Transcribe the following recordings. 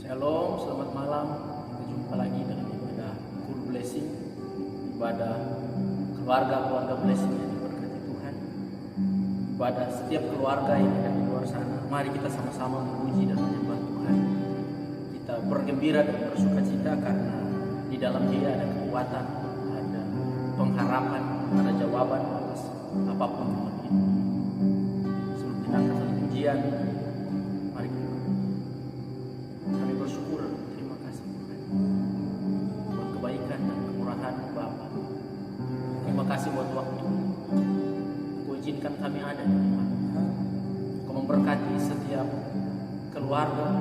Shalom, selamat malam. Kita jumpa lagi dalam ibadah Full Blessing, ibadah keluarga blessing yang diberkati Tuhan. Ibadah setiap keluarga yang ada di luar sana. Mari kita sama-sama memuji dan menyembah Tuhan. Kita bergembira dan bersuka cita karena di dalam Dia ada kekuatan, ada pengharapan, ada jawaban atas apapun dalam hidup. Sebelum kita angkat satu pujian, mari kita kami bersyukur, terima kasih Tuhan buat kebaikan dan kemurahan Bapa. Terima kasih buat waktu Kau izinkan kami ada di Tuhan. Kau memberkati setiap keluarga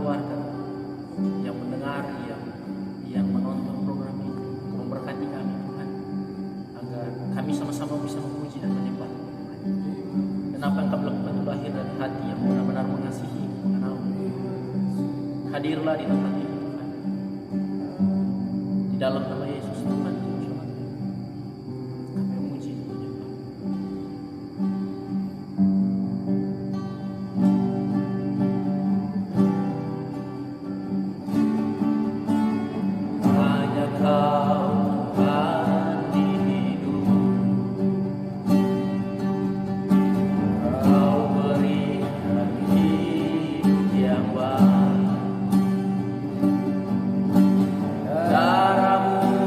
yang mendengar, yang menonton program ini. Kau memberkati kami Tuhan, agar kami sama-sama bisa memuji dan menyembah Tuhan. Dan apa yang kami lakukan itu lahir dari hati yang benar-benar mengasihi, mengenal-Mu. Hadirlah di tempat ini Tuhan. Di dalam nama Yesus Tuhan, kami memuji dan menyembah. Hanya Kau Tuhan di hidup, Kau berikan hidup yang baik. Darah-Mu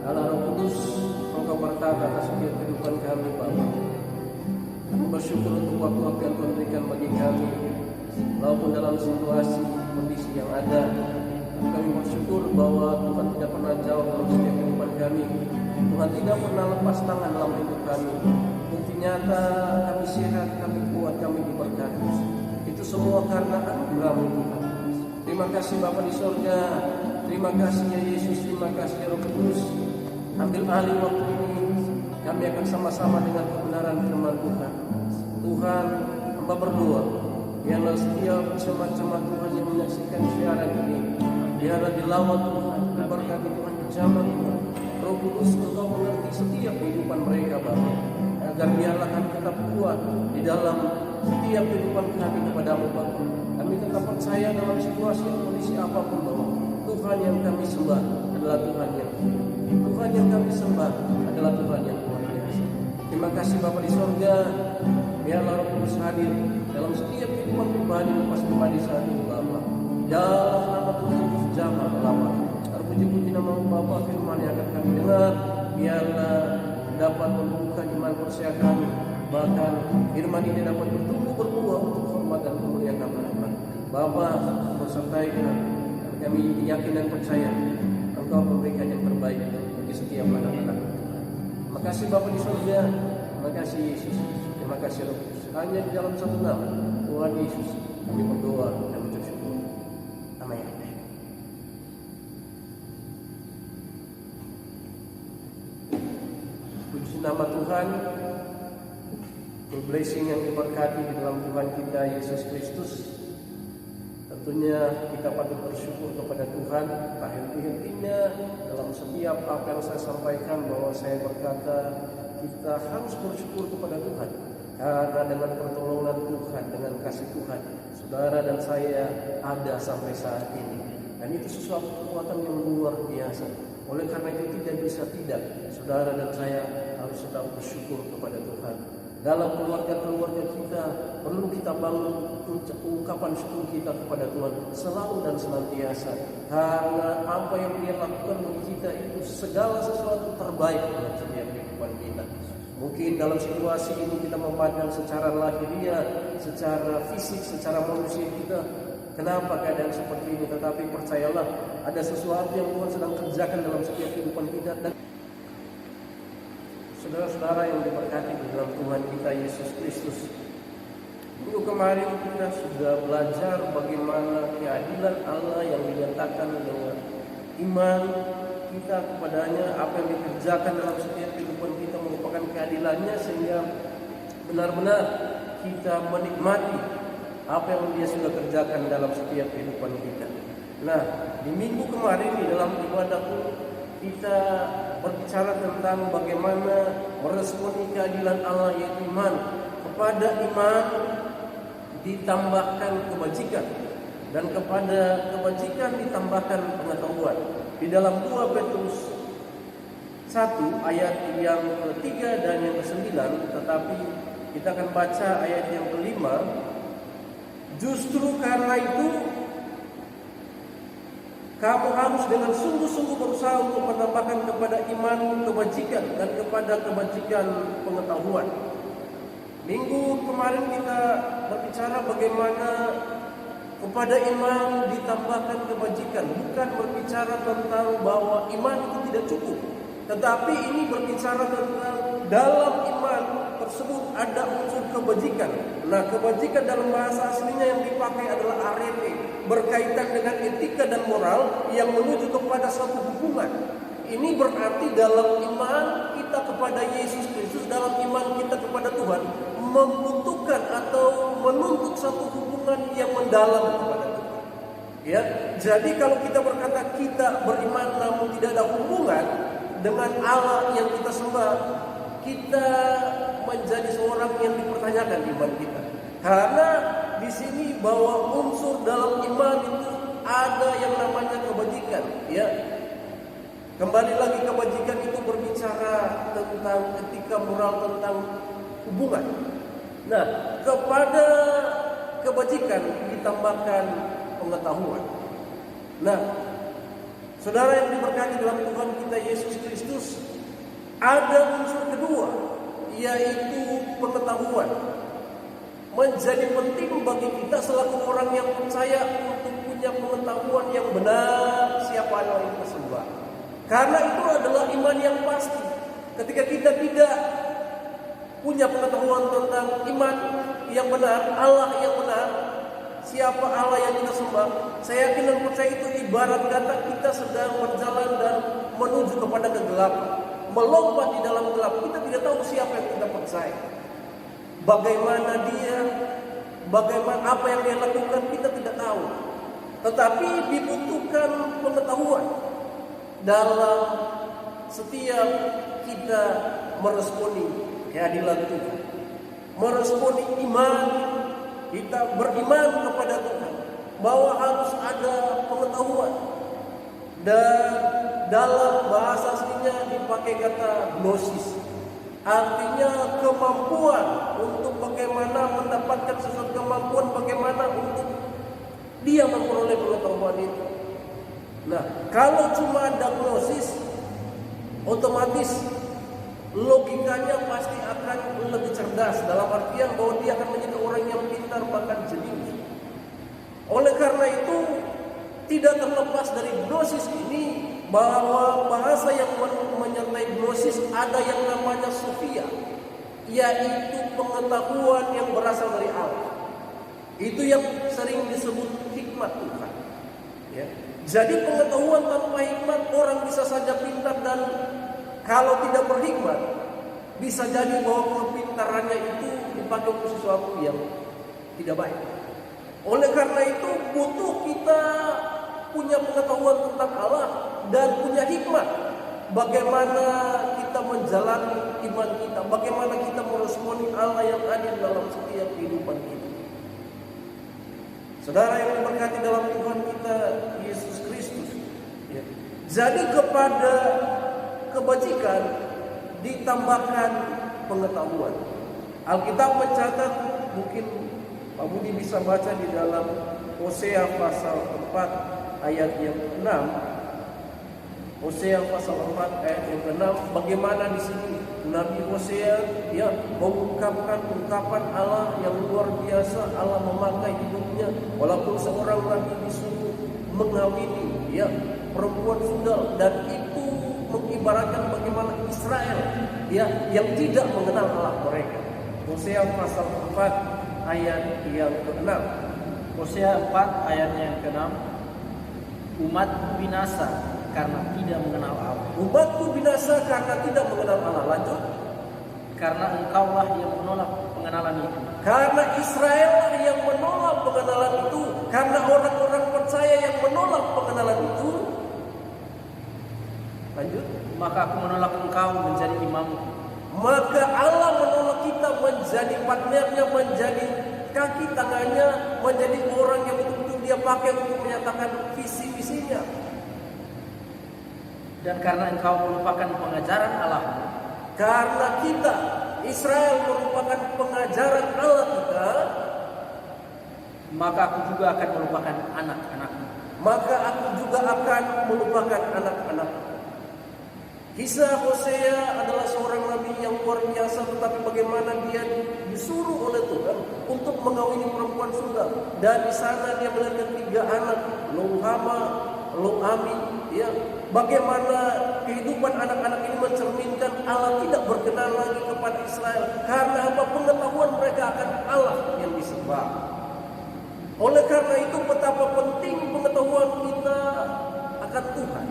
Allah Roh Kudus, Engkau bertata atas setiap kehidupan kami Bapa. Kami bersyukur untuk waktu-waktu yang Tuhan berikan bagi kami, walaupun dalam situasi kondisi yang ada. Kami bersyukur bahwa Tuhan tidak pernah jauh dalam setiap kehidupan kami. Tuhan tidak pernah lepas tangan dalam hidup kami. Bukti nyata kami sehat, kami kuat, kami diberkati. Itu semua karena anugerah-Mu Tuhan. Terima kasih Bapa di surga. Terima kasih ya Yesus, terima kasih ya Roh Kudus. Ambil alih waktu ini, kami akan sama-sama dengan kebenaran firman Tuhan. Tuhan, hamba berdoa, biarlah setiap jemaat-jemaat Tuhan yang menyaksikan siaran ini, biarlah dilawat Tuhan, diberkati Tuhan, dijamah Tuhan. Roh Kudus, Engkau mengerti setiap kehidupan mereka Bapa, agar biarlah kami tetap kuat di dalam setiap kehidupan kami kepada-Mu Bapa. Kami tetap percaya dalam situasi dan kondisi apapun Bapa. Tuhan yang kami sembah adalah Tuhan yang hidup. Tuhan yang kami sembah adalah Tuhan yang luar biasa. Terima kasih Bapa di surga. Biarlah Roh Kudus hadir dalam setiap kehidupan pribadi lepas pribadi saat ini Bapa. Dalam nama Tuhan Yesus jamah melawat. Terpuji-puji nama Bapa, firman yang akan kami dengar. Biarlah dapat membuka iman percaya kami. Bahkan firman ini dapat bertumbuh berbuah untuk hormat dan kemuliaan nama Bapa. Bersertai kami. Kami yakin dan percaya Engkau memberikan yang terbaik bagi setiap anak-anak. Terima kasih Bapa di surga. Terima kasih Yesus. Terima kasih Roh Kudus. Hanya di dalam satu nama Tuhan Yesus kami berdoa dan bersyukur. Amin. Puji nama Tuhan. Full blessing yang diberkati di dalam Tuhan kita Yesus Kristus. Tentunya kita patut bersyukur kepada Tuhan. Tak henti-hentinya dalam setiap apa yang saya sampaikan, bahwa saya berkata kita harus bersyukur kepada Tuhan. Karena dengan pertolongan Tuhan, dengan kasih Tuhan, saudara dan saya ada sampai saat ini. Dan itu sesuatu kekuatan yang luar biasa. Oleh karena itu tidak bisa tidak, saudara dan saya harus tetap bersyukur kepada Tuhan. Dalam keluarga-keluarga kita perlu kita bangun ungkapan syukur kita kepada Tuhan selalu dan senantiasa. Karena apa yang Dia lakukan bagi kita itu segala sesuatu terbaik dalam setiap kehidupan kita. Mungkin dalam situasi ini kita memandang secara lahiriah, secara fisik, secara manusia kita, kenapa keadaan seperti ini? Tetapi percayalah, ada sesuatu yang Tuhan sedang kerjakan dalam setiap kehidupan kita. Dan saudara-saudara yang diberkati di dalam Tuhan kita Yesus Kristus, minggu kemarin kita sudah belajar bagaimana keadilan Allah yang dinyatakan dengan iman kita kepadanya. Apa yang dikerjakan dalam setiap kehidupan kita merupakan keadilannya, sehingga benar-benar kita menikmati apa yang Dia sudah kerjakan dalam setiap kehidupan kita. Nah, di minggu kemarin di dalam ibadah pun kita berbicara tentang bagaimana meresponi keadilan Allah, yaitu iman. Kepada iman ditambahkan kebajikan, dan kepada kebajikan ditambahkan pengetahuan. Di dalam 2 Petrus 1 ayat yang ke-3 dan yang ke-9, tetapi kita akan baca ayat yang ke-5. Justru karena itu kamu harus dengan sungguh-sungguh berusaha untuk menambahkan kepada iman kebajikan, dan kepada kebajikan pengetahuan. Minggu kemarin kita berbicara bagaimana kepada iman ditambahkan kebajikan. Bukan berbicara tentang bahwa iman itu tidak cukup, tetapi ini berbicara tentang dalam iman tersebut ada unsur kebajikan. Nah, kebajikan dalam bahasa aslinya yang dipakai adalah arete, berkaitan dengan etika dan moral yang menuju kepada suatu hubungan. Ini berarti dalam iman kita kepada Yesus Kristus, dalam iman kita kepada Tuhan, membutuhkan atau menuntut satu hubungan yang mendalam kepada Tuhan. Ya, jadi kalau kita berkata kita beriman namun tidak ada hubungan dengan Allah yang kita sembah, kita menjadi seorang yang dipertanyakan iman kita. Karena di sini bahwa unsur dalam iman itu ada yang namanya kebajikan, ya. Kembali lagi, kebajikan itu berbicara tentang etika moral, tentang hubungan. Nah, kepada kebajikan ditambahkan pengetahuan. Nah, Saudara yang diberkati dalam Tuhan kita Yesus Kristus, ada unsur kedua, yaitu pengetahuan. Menjadi penting bagi kita selaku orang yang percaya untuk punya pengetahuan yang benar siapa Allah yang kita sembah. Karena itu adalah iman yang pasti. Ketika kita tidak punya pengetahuan tentang iman yang benar, Allah yang benar, siapa Allah yang kita sembah, saya yakin dan percaya itu ibarat kata kita sedang berjalan dan menuju kepada kegelapan, melompat di dalam gelap. Kita tidak tahu siapa yang kita percaya, bagaimana dia, bagaimana apa yang dia lakukan, kita tidak tahu. Tetapi dibutuhkan pengetahuan dalam setiap kita meresponi keadilan Tuhan, meresponi iman. Kita beriman kepada Tuhan bahwa harus ada pengetahuan, dan dalam bahasa aslinya dipakai kata gnosis, artinya kemampuan untuk bagaimana mendapatkan sesuatu, kemampuan bagaimana untuk dia memperoleh pengetahuan itu. Nah, kalau cuma ada gnosis, otomatis logikanya pasti akan lebih cerdas, dalam artian bahwa dia akan menjadi orang yang pintar bahkan jenius. Oleh karena itu, tidak terlepas dari gnosis ini bahwa bahasa yang menyertai gnosis ada yang namanya Sophia, yaitu pengetahuan yang berasal dari Allah. Itu yang sering disebut hikmat Tuhan. Ya. Jadi pengetahuan tanpa hikmat, orang bisa saja pintar, dan kalau tidak berhikmat, bisa jadi bahwa kepintarannya itu dipakai untuk sesuatu yang tidak baik. Oleh karena itu butuh kita punya pengetahuan tentang Allah dan punya hikmat. Bagaimana kita menjalani iman kita, bagaimana kita meresponi Allah yang adil dalam setiap kehidupan kita. Saudara yang diberkati dalam Tuhan kita Yesus Kristus, ya. Jadi kepada kebajikan ditambahkan pengetahuan. Alkitab mencatat, mungkin Pak Budi bisa baca di dalam Hosea pasal 4 ayat yang 6. Hosea pasal 4 ayat yang 6, bagaimana di sini Nabi Hosea dia mengungkapkan ungkapan Allah yang luar biasa. Allah memakai hidupnya, walaupun seorang nabi disuruh mengawini ya perempuan sundal, dan itu mengibaratkan bagaimana Israel ya yang tidak mengenal Allah mereka. Hosea pasal 4 ayat yang ke-6. Hosea 4 ayatnya yang ke-6. Umatku binasa karena tidak mengenal Allah. Umatku binasa karena tidak mengenal Allah. Lanjut. Karena engkaulah yang menolak pengenalan itu. Karena Israel yang menolak pengenalan itu. Karena orang-orang percaya yang menolak pengenalan itu. Lanjut. Maka aku menolak engkau menjadi imamku. Maka Allah menolak kita menjadi partnernya, menjadi kaki tangannya, menjadi orang yang betul-betul dia pakai untuk menyatakan visi-visinya. Dan karena engkau melupakan pengajaran Allah, karena kita Israel merupakan pengajaran Allah kita, maka aku juga akan melupakan anak-anakmu. Maka aku juga akan melupakan anak-anak. Kisah Hosea adalah seorang nabi yang luar biasa, tetapi bagaimana dia disuruh oleh Tuhan untuk mengawini perempuan sundal, dan di sana dia melahirkan 3 anak, Lohama, Loami, ya. Bagaimana kehidupan anak-anak ini mencerminkan Allah tidak berkenan lagi kepada Israel, karena apa? Pengetahuan mereka akan Allah yang disembah. Oleh karena itu betapa penting pengetahuan kita akan Tuhan.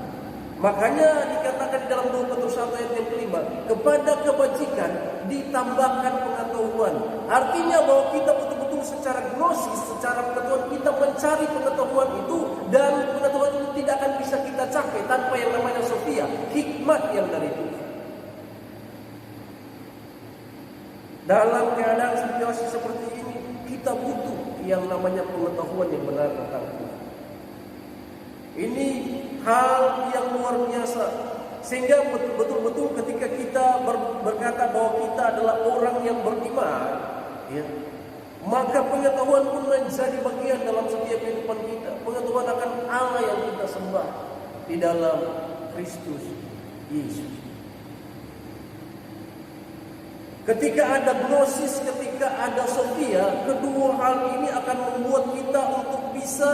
Makanya dikatakan di dalam 2 Petrus 1 ayat yang kelima, kepada kebajikan ditambahkan pengetahuan. Artinya bahwa kita betul-betul secara gnosis, secara pengetahuan kita mencari pengetahuan itu, dan pengetahuan itu tidak akan bisa kita capai tanpa yang namanya Sophia, hikmat yang dari Tuhan. Dalam keadaan situasi seperti ini, kita butuh yang namanya pengetahuan yang benar tentang Tuhan. Ini hal yang luar biasa, sehingga betul-betul ketika kita berkata bahwa kita adalah orang yang beriman, ya, maka pengetahuan pun menjadi bagian dalam setiap kehidupan kita. Pengetahuan akan Allah yang kita sembah, di dalam Kristus Yesus. Ketika ada gnosis, ketika ada sophia, kedua hal ini akan membuat kita untuk bisa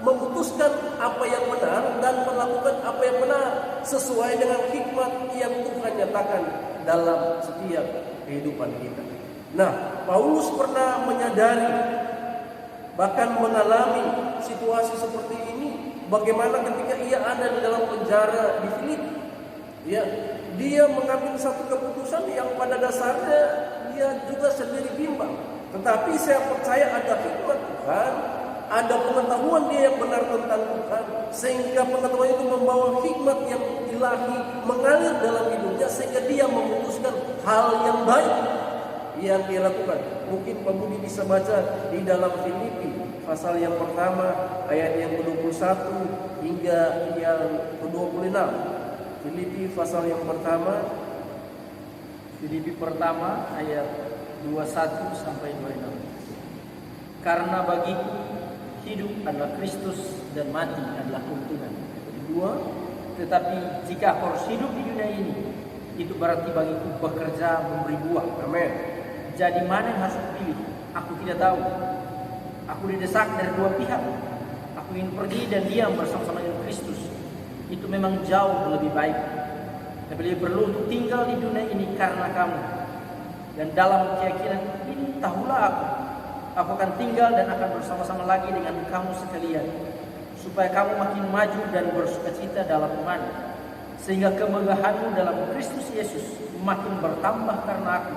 memutuskan apa yang benar dan melakukan apa yang benar sesuai dengan hikmat yang Tuhan nyatakan dalam setiap kehidupan kita. Nah, Paulus pernah menyadari, bahkan mengalami situasi seperti ini. Bagaimana ketika ia ada di dalam penjara di Filipi, ya, dia mengambil satu keputusan yang pada dasarnya dia juga sendiri bimbang. Tetapi saya percaya ada hikmat Tuhan, ada pengetahuan dia yang benar tentang Tuhan, sehingga pengetahuan itu membawa hikmat yang ilahi mengalir dalam hidupnya, sehingga dia memutuskan hal yang baik yang dia lakukan. Mungkin Pak Budi bisa baca di dalam Filipi pasal yang pertama ayat yang ke-21 hingga yang ke-26. Filipi pasal yang pertama, Filipi pertama ayat 21 sampai 26. Karena bagiku hidup adalah Kristus dan mati adalah keuntungan. Kedua, tetapi jika aku harus hidup di dunia ini, itu berarti bagiku bekerja memberi buah. amin. Jadi mana yang harus kupilih? Aku tidak tahu. Aku didesak dari dua pihak. Aku ingin pergi dan diam bersama-sama dengan Kristus. Itu memang jauh lebih baik. Tapi lebih perlu untuk tinggal di dunia ini karena kamu. Dan dalam keyakinan ini tahulah aku akan tinggal dan akan bersama-sama lagi dengan kamu sekalian, supaya kamu makin maju dan bersukacita dalam iman, sehingga kemegahanmu dalam Kristus Yesus makin bertambah karena aku,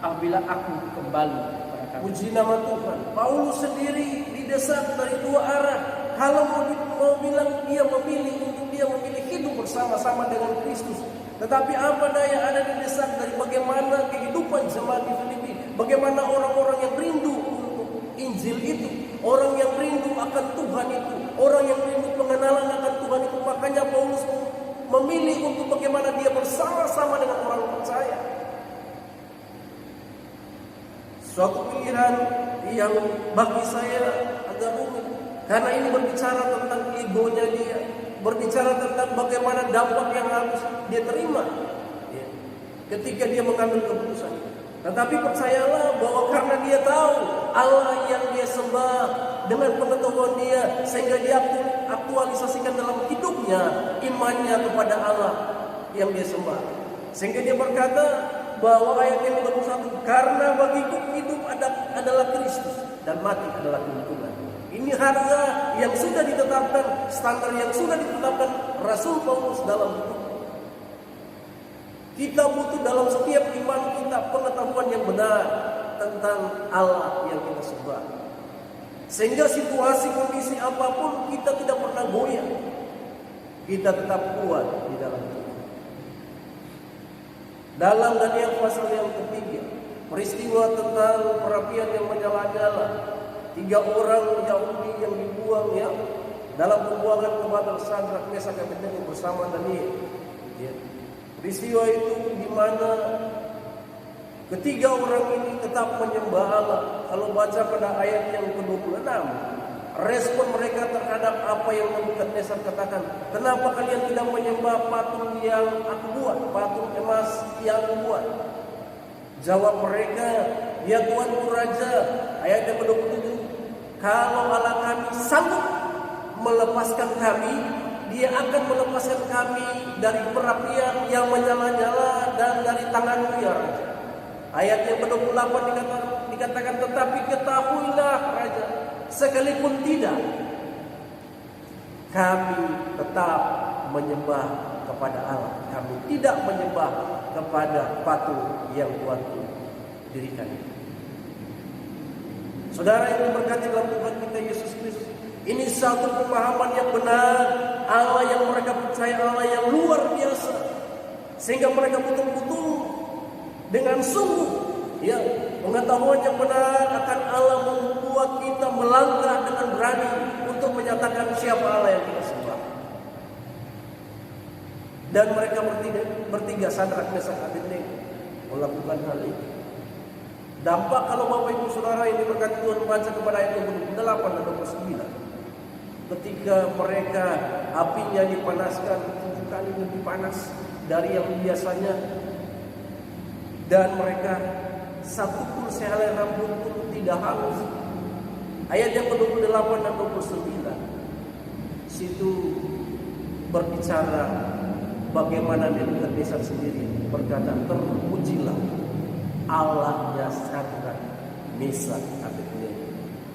apabila aku kembali kepada kamu. Puji nama Tuhan. Paulus sendiri didesak dari dua arah. Kalau mau bilang dia memilih hidup bersama-sama dengan Kristus. Tetapi apa daya ada didesak dari bagaimana kehidupan jemaat di Filipi, bagaimana orang-orang yang rindu untuk Injil itu, orang yang rindu akan Tuhan itu, orang yang rindu pengenalan akan Tuhan itu. Makanya Paulus memilih untuk bagaimana dia bersama-sama dengan orang percaya. Suatu pilihan yang bagi saya agak rumit, karena ini berbicara tentang egonya dia, berbicara tentang bagaimana dampak yang harus dia terima ketika dia mengambil keputusan. Tetapi percayalah bahwa karena dia tahu Allah yang dia sembah dengan pengetahuan dia, sehingga dia aktualisasikan dalam hidupnya imannya kepada Allah yang dia sembah. Sehingga dia berkata bahwa ayat yang ke-21, karena bagiku hidup adalah Kristus dan mati adalah keuntungan. Ini harga yang sudah ditetapkan, standar yang sudah ditetapkan Rasul Paulus dalam hidup. Kita butuh dalam setiap iman kita pengetahuan yang benar tentang Allah yang kita sembah, sehingga situasi kondisi apapun kita tidak pernah goyah, kita tetap kuat di dalam Tuhan. Dalam Daniel pasal yang ketiga, peristiwa tentang perapian yang menyala-nyala, 3 orang Yahudi yang dibuang dalam pembuangan ke Babel, Sadrak, Mesak, Abednego bersama Daniel. Peristiwa itu di mana ketiga orang ini tetap menyembah Allah. Kalau baca pada ayat yang ke-26, respon mereka terhadap apa yang Nebukadnezar katakan, kenapa kalian tidak menyembah patung yang aku buat, patung emas yang aku buat? Jawab mereka, ya Tuanku Raja, ayat yang ke-27, kalau Allah kami sanggup melepaskan kami, Dia akan melepaskan kami dari perapian yang menyala-nyala dan dari tangan-Mu ya Raja. Ayat yang ke-28 dikatakan, tetapi ketahuilah Raja, sekalipun tidak, kami tetap menyembah kepada Allah. Kami tidak menyembah kepada patung yang Tuanku dirikan. Saudara yang diberkati dalam Tuhan kita Yesus Kristus, ini satu pemahaman yang benar. Allah yang mereka percaya, Allah yang luar biasa, sehingga mereka betul-betul dengan sungguh pengetahuan yang benar akan Allah membuat kita melangkah dengan berani untuk menyatakan siapa Allah yang kita sembah. Dan mereka bertiga Sadrak, Mesak, Abednego melakukan hal itu. Dampak kalau Bapak Ibu Saudara ini berkati Tuhan, baca kepada ayat 28 dan 29. ketika mereka apinya dipanaskan 7 kali lebih panas dari yang biasanya, dan mereka satu pun sehelai rambut pun tidak halus. Ayat yang ke-28 dan 29 situ berbicara bagaimana Nebukadnezar sendiri berkata, terpujilah Allahnya Sadrak, Mesak, Abednego.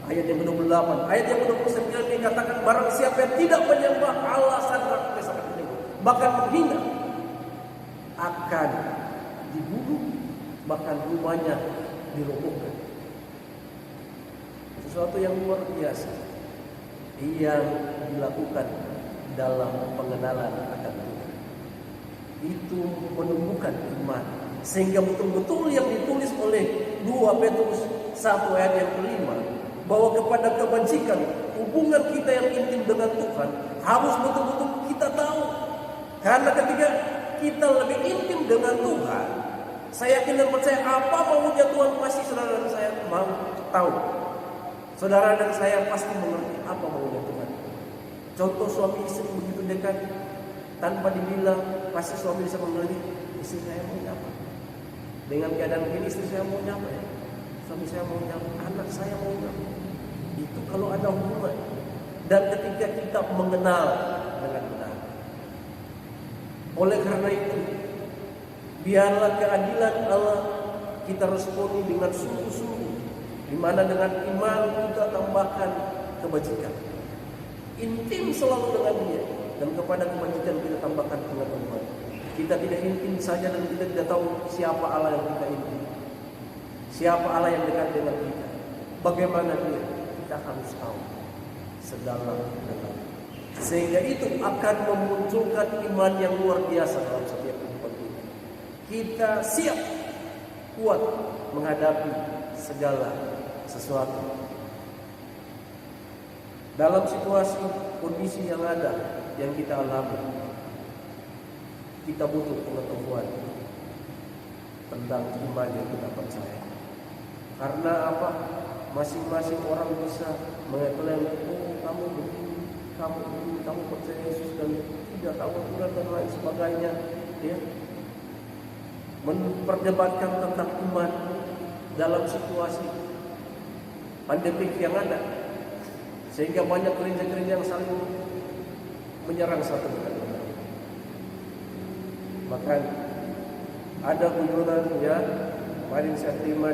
Ayat yang ke-28, ayat yang ke-29 dikatakan, barang siapa yang tidak menyembah Allah Sadrak, Mesak, Abednego, bahkan menghina, akan dibunuh, bahkan rumahnya dirobohkan. Sesuatu yang luar biasa yang dilakukan dalam pengenalan akan Tuhan. Itu menumbuhkan iman, sehingga betul-betul yang ditulis oleh 2 Petrus 1 ayat yang ke-5, bahwa kepada kebajikan hubungan kita yang intim dengan Tuhan harus betul-betul kita tahu. Karena ketika kita lebih intim dengan Tuhan, saya yakin dan percaya apa maunya Tuhan pasti saudara dan saya mau tahu. Saudara dan saya pasti mengerti apa maunya Tuhan. Contoh suami istri begitu dekat, tanpa dibilang pasti suami bisa mengerti istri saya maunya apa. Dengan keadaan begini istri saya maunya apa ya? Suami saya maunya apa? Anak saya maunya apa? Itu kalau ada hubungan. Dan ketika kita mengenal dengan benar. Oleh karena itu, biarlah keadilan Allah kita responi dengan sungguh-sungguh, di mana dengan iman kita tambahkan kebajikan. Intim selalu dengan Dia, dan kepada kebajikan kita tambahkan pengetahuan. Kita tidak intim saja dan kita tidak tahu siapa Allah yang kita intim, siapa Allah yang dekat dengan kita, bagaimana Dia. Kita harus tahu sedalam-dalam, sehingga itu akan memunculkan iman yang luar biasa dalam setiap kehidupan kita. Kita siap kuat menghadapi segala sesuatu dalam situasi kondisi yang ada yang kita alami. Kita butuh pengetahuan tentang iman yang kita percaya. Karena apa? Masing-masing orang bisa mengklaim, oh kamu begini, kamu percaya Yesus dan tidak tahu Tuhan dan lain sebagainya, ya. Memperdebatkan tentang iman dalam situasi pandemik yang ada, sehingga banyak gereja-gereja yang saling menyerang satu dengan lain. Bahkan ada kunjungan, ya, kemarin saya terima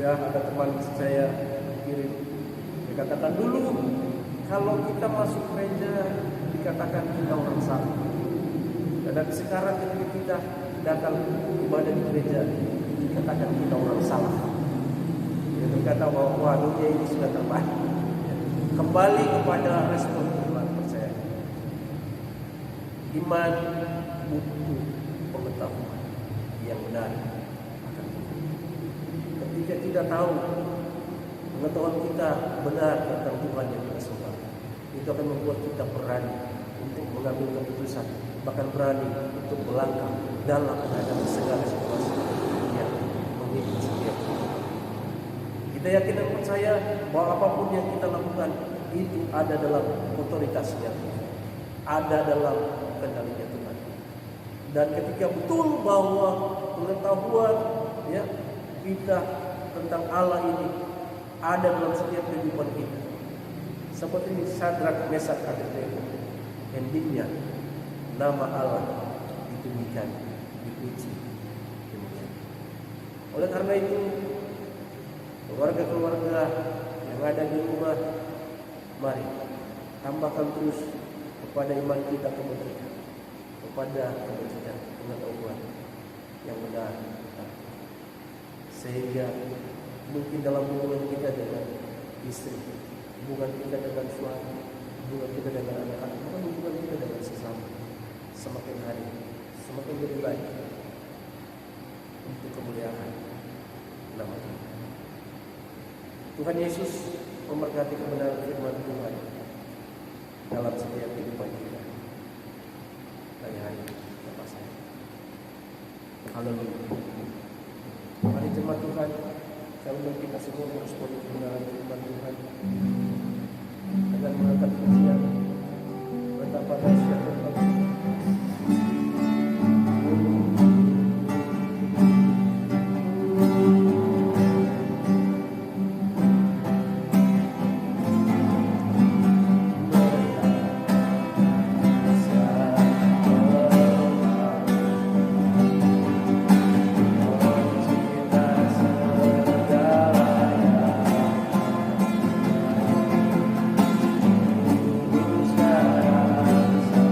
ada teman saya kirim, dia katakan dulu kalau kita masuk gereja dikatakan kita orang salah, dan sekarang ketika kita datang ibadah di gereja dikatakan kita orang salah. Dia berkata bahwa wah, dunia ini sudah terbalik. Kembali kepada respon iman percaya. Iman butuh pengetahuan yang benar. Ketika kita tahu pengetahuan kita benar tentang Tuhan yang kita sembah, itu akan membuat kita berani untuk mengambil keputusan, bahkan berani untuk melangkah dalam menghadapi segala situasi yang mengikuti setiap kita. Kita yakin dan percaya bahwa apapun yang kita lakukan itu ada dalam otoritasnya Tuhan, ada dalam kendalinya Tuhan. Dan ketika betul bahwa pengetahuan, ya, kita tentang Allah ini ada dalam setiap kehidupan kita, seperti Sadrak, Mesak, Abednego, endingnya nama Allah ditinggikan, dipuji. Oleh karena itu, keluarga-keluarga yang ada di rumah, mari tambahkan terus kepada iman kita kebajikan, kepada kebajikan pengetahuan yang benar, sehingga mungkin dalam hubungan kita dengan istri, hubungan kita dengan suami, hubungan kita dengan anak-anak, hubungan kita dengan sesama, semakin hari semakin lebih baik untuk kemuliaan nama Tuhan. Tuhan Yesus memberkati kebenaran firman Tuhan dalam setiap kehidupan kita dari hari lepas hari. Haleluya. Mari jemaat Tuhan, kalau kita semua meresponi kebenaran firman Tuhan. dan mengangkat pujian. Betapa dahsyat Tuhan. Terima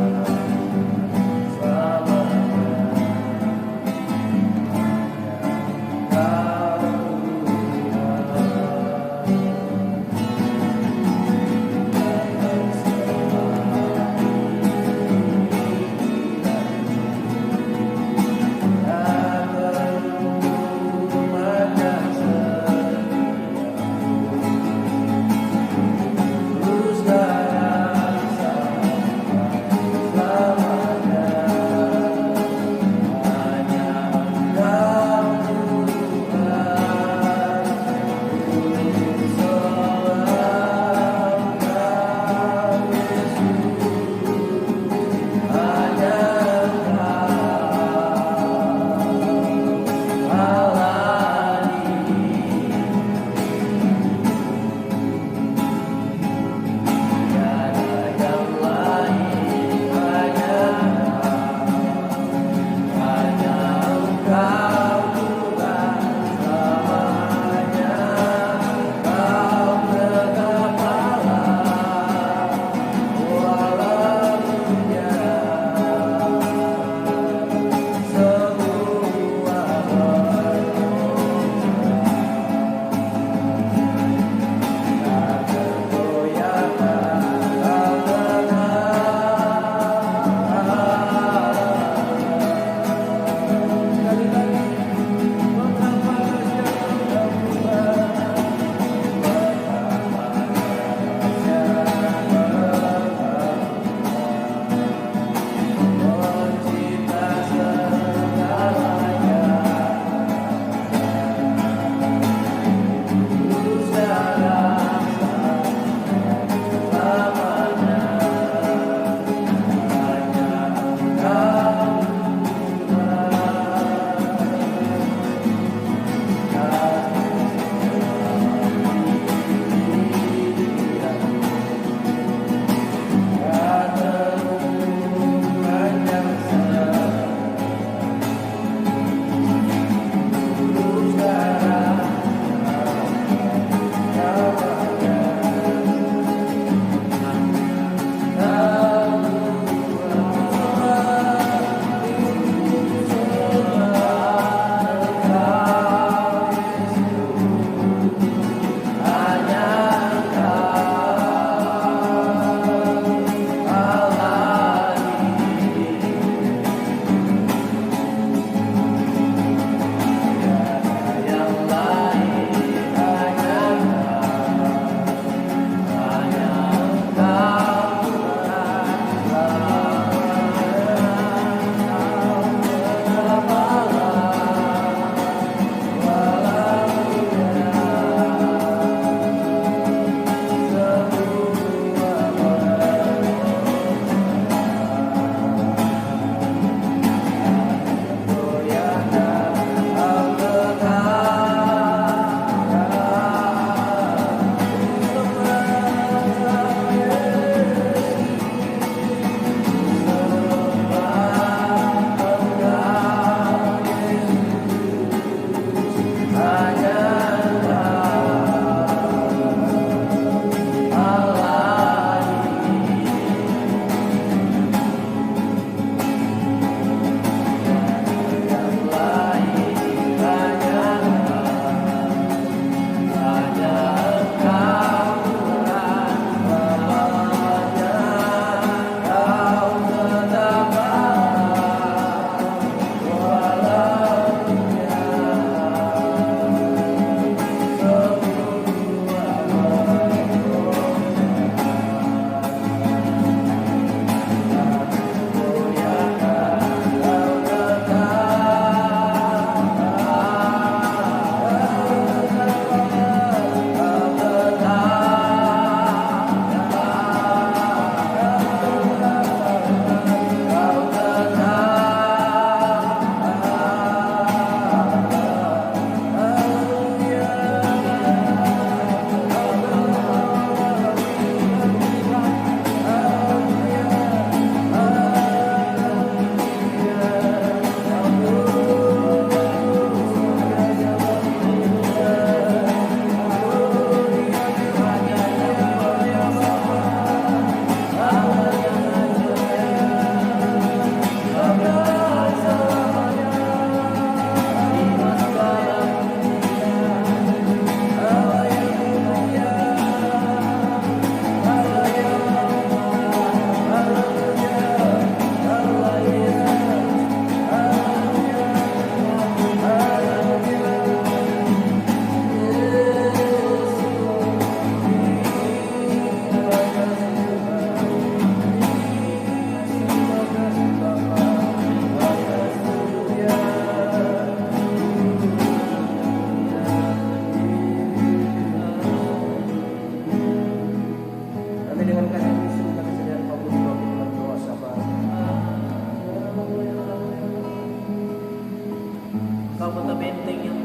Engkau kota benteng yang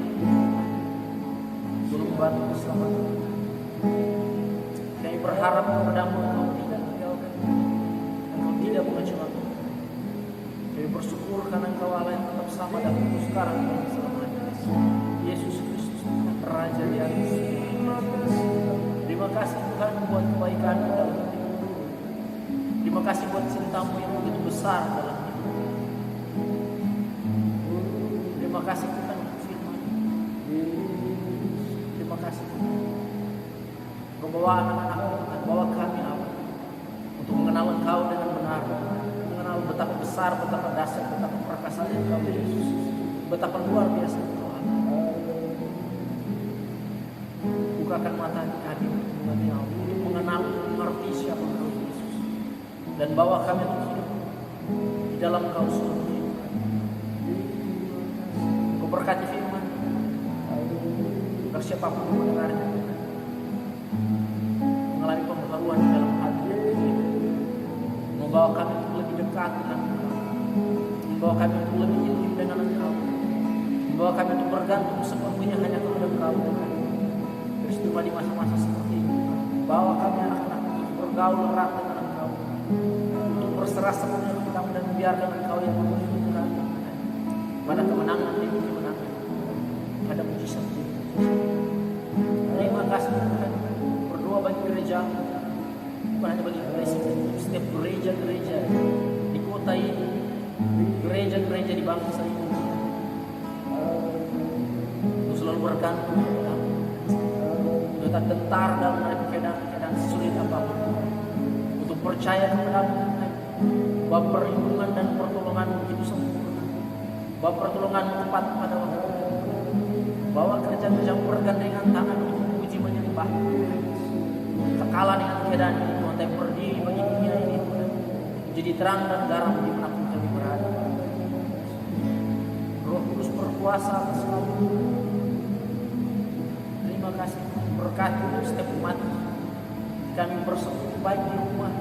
gunung batu keselamatan. Kami berharap kepadamu, Engkau tidak meninggalkan, Engkau tidak mengecewakan. Kami bersyukur karena Engkau Allah yang tetap sama dan sekarang dan selamanya. Yesus Kristus Raja di atas. Terima kasih Tuhan buat kebaikan-Mu dalam hidup. Terima kasih buat cinta-Mu yang begitu besar dalam hidup. Terima kasih Tuhan untuk firman. Terima kasih Tuhan. Engkau bawa anak-anak-Mu, Tuhan, bawa kami Allah untuk mengenal Engkau dengan benar, mengenal betapa besar, betapa dahsyat, betapa perkasa Engkau Yesus, betapa luar biasa Engkau Allah. Bukakan mata kami untuk mengenal, mengerti siapa Engkau Yesus, dan bawa kami untuk hidup di dalam Engkau sendiri. Engkau berkati firman, agar siapapun yang mendengarnya mengalami pembaharuan di dalam hati, membawa kami untuk lebih dekat dengan Engkau, membawa kami untuk lebih intim dengan Engkau, membawa kami untuk bergantung sepenuhnya hanya kepada Engkau. Peristiwa di masa-masa seperti ini, bawa kami anak-anak untuk bergaul erat dengan Engkau, untuk berserah sepenuhnya kepadamu dan membiarkan Engkau yang menuntun kami pada kemenangan demi kemenangan, pada mujizat. Terima kasih Tuhan. Berdoa bagi gereja, bukan hanya bagi presiden, setiap gereja-gereja di kota ini, gereja-gereja di bangsa ini, untuk selalu bergantung kepadamu, tetap gentar dalam keadaan sulit apapun, untuk percaya kepadamu bahwa perlindungan dan pertolongan itu sempurna, bahwa pertolongan tepat pada waktu, bahwa kerja-kerja bergandengan tangan untuk memuji menyembah, tak kalah dengan keadaan ini Tuhan, tapi berdiri bagi dunia ini Tuhan, jadi terang dan garam di mana pun kami berada. Roh Kudus berkuasa atas kami. Terima kasih Tuhan, berkati untuk setiap umat kami bersekutu baik di rumah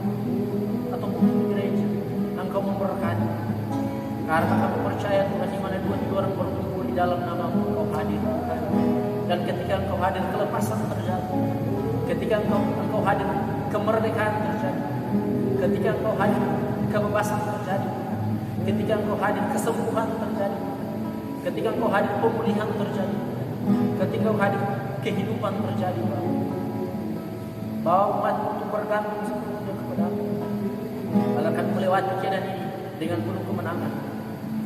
ataupun di gereja. Engkau memberkati, karena kami percaya Tuhan, di mana dua orang berkumpul di dalam nama-Mu, Engkau hadir Tuhan. Dan ketika Engkau hadir, kelepasan terjadi. Ketika Engkau hadir, kemerdekaan terjadi. Ketika Engkau hadir, kebebasan terjadi. Ketika Engkau hadir, kesembuhan terjadi. Ketika Engkau hadir, pemulihan terjadi. Ketika Engkau hadir, kehidupan terjadi. Bawa umat untuk bergantung sepenuhnya kepadamu, agar kami melewati keadaan ini dengan penuh kemenangan.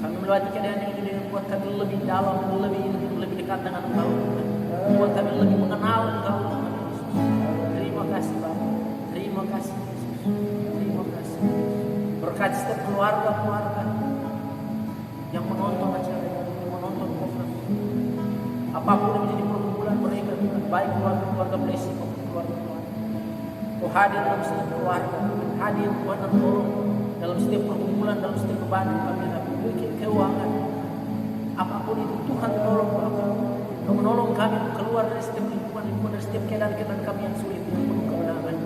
Kami melewati keadaan ini dengan buat kami lebih dalam, lebih dekat dengan Engkau, buat kami lebih mengenal Engkau. Terima kasih Bapa, terima kasih Yesus, terima kasih. Berkati setiap keluarga-keluarga yang menonton acara ini, yang menonton program, apapun yang menjadi perkumpulan mereka, baik keluarga blessing maupun keluarga-keluarga. Kau hadir dalam setiap keluarga, hadir Tuhan dan tolong dalam setiap perkumpulan, dalam setiap beban kami hadapi, keuangan, apapun itu Tuhan tolong Bapa. Kau menolong kami keluar dari setiap lingkungan, dari setiap keadaan kami yang sulit, yang penuh kemenangan.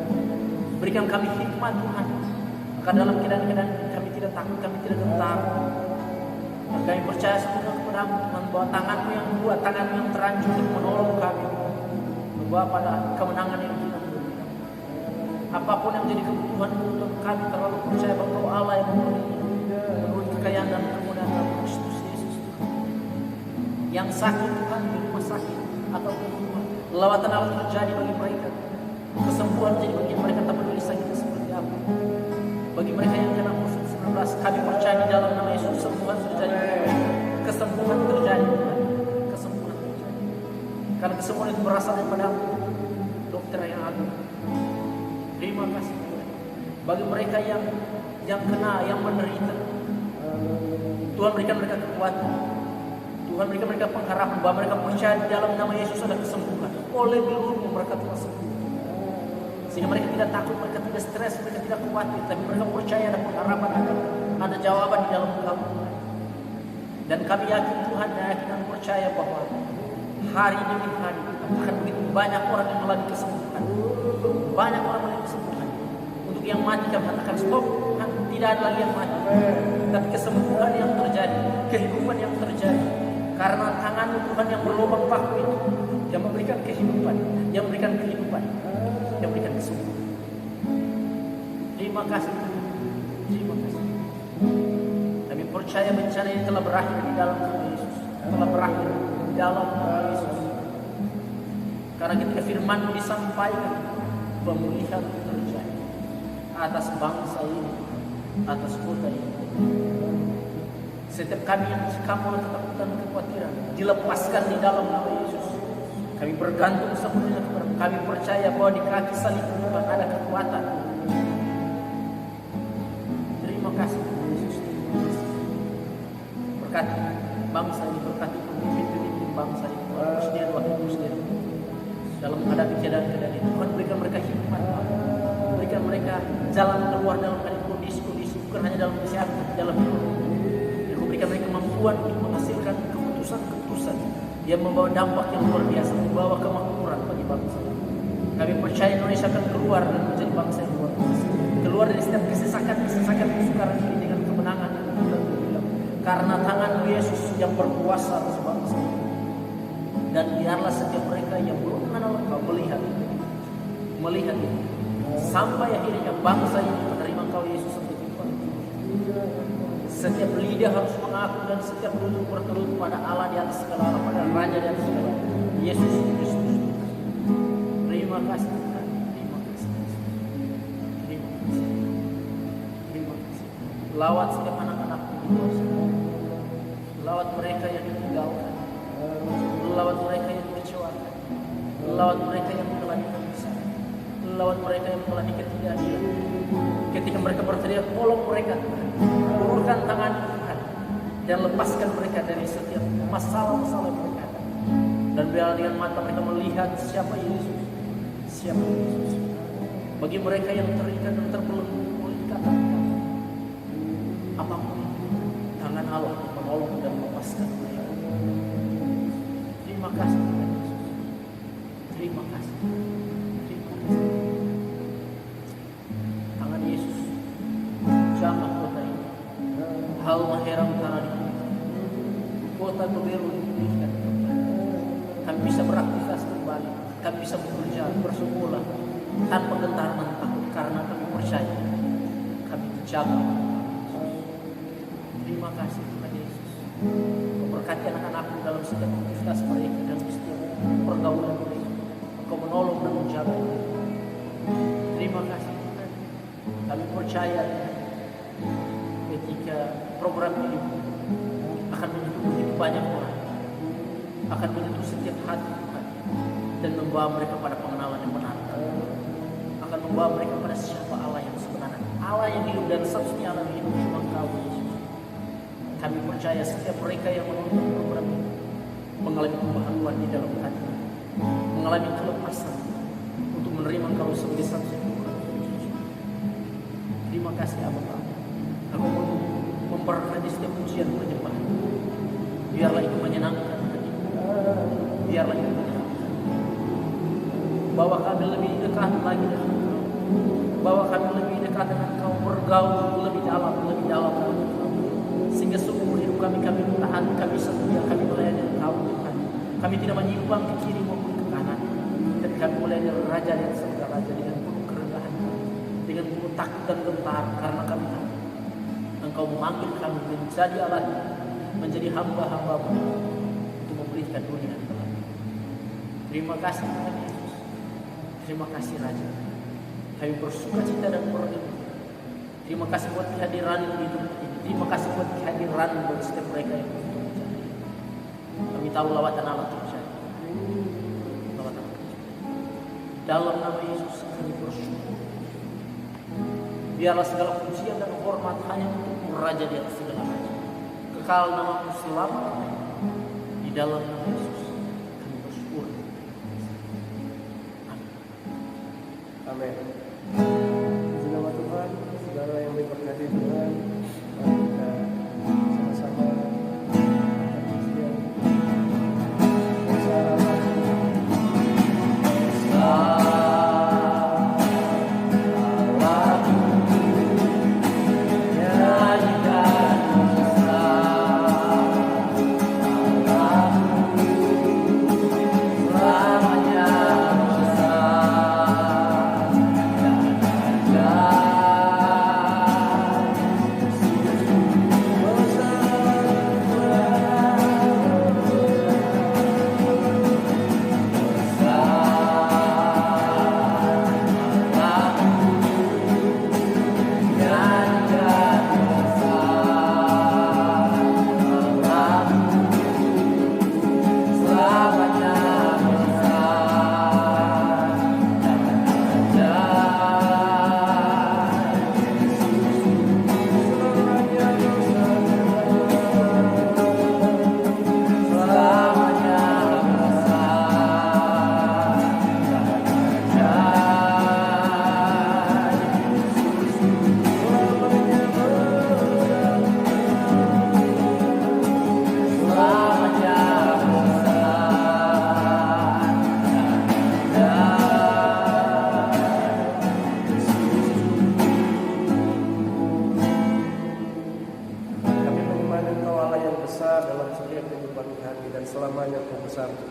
Berikan kami hikmat Tuhan, agar dalam keadaan kami tidak takut, kami tidak gentar. Dan kami percaya sepenuhnya kepadamu Tuhan, bahwa tangan-Mu yang kuat, tangan-Mu yang teranjung untuk menolong kami, membawa pada kemenangan yang kita berikan. Apapun yang menjadi kebutuhan kami, terlalu percaya bahwa Engkau Allah yang menurut kekayaan dan kemudahan Kristus Yesus Tuhan. Yang sakit Tuhan di rumah sakit ataupun rumah, lawatan Allah terjadi bagi mereka, kesembuhan jadi bagi mereka, tak peduli sakitnya seperti apa. Bagi mereka yang kena COVID-19, kami percaya di dalam nama Yesus kesembuhan terjadi, kesembuhan terjadi, kesembuhan terjadi. Karena kesembuhan itu berasal daripada dokter yang agung. Terima kasih Tuhan. Bagi mereka yang kena, yang menderita, Tuhan berikan mereka kekuatan. Tuhan berikan mereka pengharapan bahwa mereka percaya di dalam nama Yesus ada kesembuhan. Oleh gelurumu mereka telah sembuh. Sehingga mereka tidak takut, mereka tidak stres, mereka tidak khawatir, tapi mereka percaya ada pengharapan, ada jawaban di dalam Engkau. Dan kami yakin Tuhan, dan percaya bahwa hari demi hari akan begitu banyak orang yang mengalami kesembuhan. Banyak orang mengalami kesembuhan. Untuk yang mati kami katakan stop, Tuhan, tidak ada lagi yang mati. Tapi kesembuhan yang terjadi, kehidupan yang terjadi, Karena tangan Tuhan yang berlubang paku itu, yang memberikan kehidupan, yang memberikan kehidupan, yang memberikan kesembuhan. Terima kasih. Terima kasih. Kami percaya bencana ini telah berakhir di dalam nama Yesus. Telah berakhir di dalam nama Yesus. Karena ketika firman disampaikan, pemulihan terjadi atas bangsa ini, atas kota ini. Setiap kami yang kamu ketakutan, kekhawatiran, dilepaskan di dalam nama Yesus. Kami bergantung sepenuhnya kepada kami, percaya bahwa di kaki salib Tuhan ada kekuatan. Terima kasih Yesus. Berkati bangsa ini, berkati pemimpin-pemimpin bangsa ini, presiden, wakil presiden. Dalam menghadapi keadaan-keadaan itu, Tuhan berikan mereka hikmat, berikan mereka jalan keluar dalam kondisi-kondisi, bukan hanya dalam kesehatan, dalam hidup. Berikan mereka kemampuan untuk menghasilkan keputusan-keputusan yang membawa dampak yang luar biasa, membawa kemakmuran bagi bangsa. Kami percaya Indonesia akan keluar dan menjadi bangsa yang luar biasa. Keluar dari setiap kesesakan kesukaran ini dengan kemenangan yang bulan. Karena tangan Yesus yang berkuasa atas bangsa. Dan biarlah setiap mereka yang belum mengenal Engkau melihat ini, sampai akhirnya bangsa ini menerima Engkau Yesus sebagai Tuhan. Setiap lidah harus mengaku dan setiap lutut bertelut pada Allah di atas segala Allah, pada Raja di atas segala Yesus Kristus. Terima kasih Tuhan. Terima kasih. Terima kasih. Terima kasih. Lawat setiap anak-anak di bawah sana. Lawat mereka yang ditinggalkan. Lawat mereka yang dikecewakan. Lawat mereka yang mengalami kesusahan. Lawat mereka yang mengalami ketidakadilan. Ketika mereka berteriak, tolong mereka Tuhan. Ulurkan tangan Tuhan dan lepaskan mereka dari setiap masalah-masalah yang mereka ada. Dan biarlah dengan mata mereka melihat siapa Yesus. Siapa Yesus. Bagi mereka yang terikat dan terbelenggu oleh ikatan apapun, tangan Allah menolong dan melepaskan mereka. Terima kasih Tuhan Yesus. Terima kasih. Terima kasih. Tangan Yesus jamah kota ini. Hal mahera utara di kota Tobelo dipulihkan. Kami bisa beraktivitas kembali. Kami bisa bekerja, bersekolah tanpa gentar dan takut karena kami percaya kami dijaga. Terima kasih Tuhan Yesus. Memberkati anak-anakmu dalam setiap aktivitas mereka dan setiap pergaulan mereka. Engkau menolong dan menjaga. Terima kasih Tuhan. Kami percaya ketika program ini akan menyentuh begitu banyak orang, akan menyentuh setiap hati Tuhan, dan membawa mereka pada pengenalan yang benar, akan membawa mereka pada siapa Allah yang sebenarnya, Allah yang hidup dan satu-satunya Allah yang hidup cuma Engkau Yesus. Kami percaya setiap mereka yang menonton program ini mengalami kebahagiaan di dalam hati, mengalami kelepasan untuk menerima Engkau sebagai satu-satunya Tuhan. Terima kasih Bapa. Aku memberkati setiap ujian penyembahan. Biarlah itu menyenangkan hati. Biarlah itu menyenangkan. Bawa kami lebih dekat lagi dengan Engkau. Bawa kami lebih dekat dengan Engkau, bergaul lebih dalam dengan Engkau. Sehingga seumur hidup kami taat, kami setia, kami melayani Engkau Tuhan. Kami tidak menyimpang ke kiri maupun ke kanan. Dan kami melayani Raja yang segala raja dengan penuh kerendahan, dengan penuh takut dan gentar, karena kami tahu Engkau memanggil kami menjadi Allah, menjadi hamba-hamba-Mu untuk memberikan dunia yang gelap. Terima kasih Tuhan Yesus. Terima kasih Raja. Kami bersuka cita dan bergembira. Terima kasih buat kehadiran di tempat ini. Terima kasih buat kehadiran bagi setiap mereka yang terjadi. Kami tahu lawatan Allah terjadi. Lawatan Allah terjadi. Dalam nama Yesus kami bersyukur. Biarlah segala pujian dan hormat hanya untuk Raja di atas segala raja. Kekal nama-Mu selama-lamanya. Di dalam nama Yesus kami bersyukur. Amin. Puji nama Tuhan, saudara yang diberkati Tuhan. Mari kita sama-sama pujian bersama. Nyanyikan dalam setiap kehidupan kami dan selamanya Kau bersama.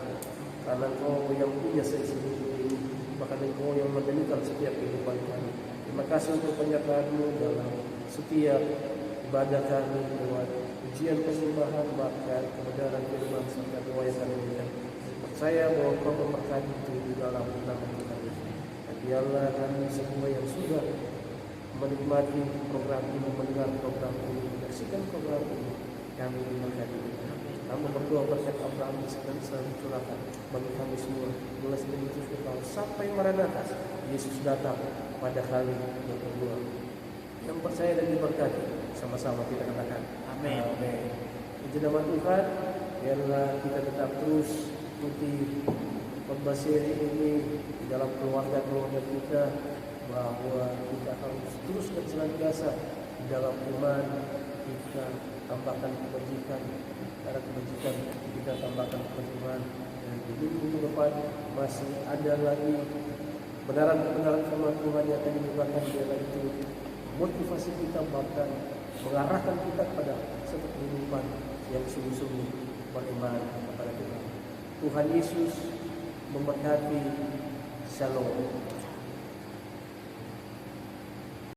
Karena Kau yang punya seisi ini, bahkan Engkau yang mendenikan setiap kehidupan kami. Terima kasih untuk penyertaan-Mu dalam setiap ibadah kami, lewat ujian persembahan, bahkan kebenaran firman serta doa yang kami berikan. Percaya bahwa Kau memberkati itu di dalam nama Tuhan Yesus. Dan biarlah kami semua yang sudah menikmati program ini, mendengar program ini, menyaksikan program ini, kami diberkati. Kami berdoa berkat Abraham sekali selalu curahkan bagi kami semua, mulai dari Yesus Tuhan sampai Maranatha, Yesus datang pada kali yang kedua. Yang percaya dan diberkati, sama-sama kita katakan Amin. Amin. Puji nama Tuhan, biarlah kita tetap terus ikuti khotbah seri ini di dalam keluarga-keluarga kita, bahwa kita harus terus dan senantiasa di dalam iman kita tambahkan kebajikan, karena kebajikan kita tambahkan keimanan, dan di minggu depan masih ada lagi kebenaran-kebenaran firman Tuhan yang akan dibukakan, biarlah itu motivasi kita, bahkan mengarahkan kita kepada satu kehidupan yang sungguh-sungguh beriman kepada Tuhan. Tuhan Yesus memberkati. Shalom.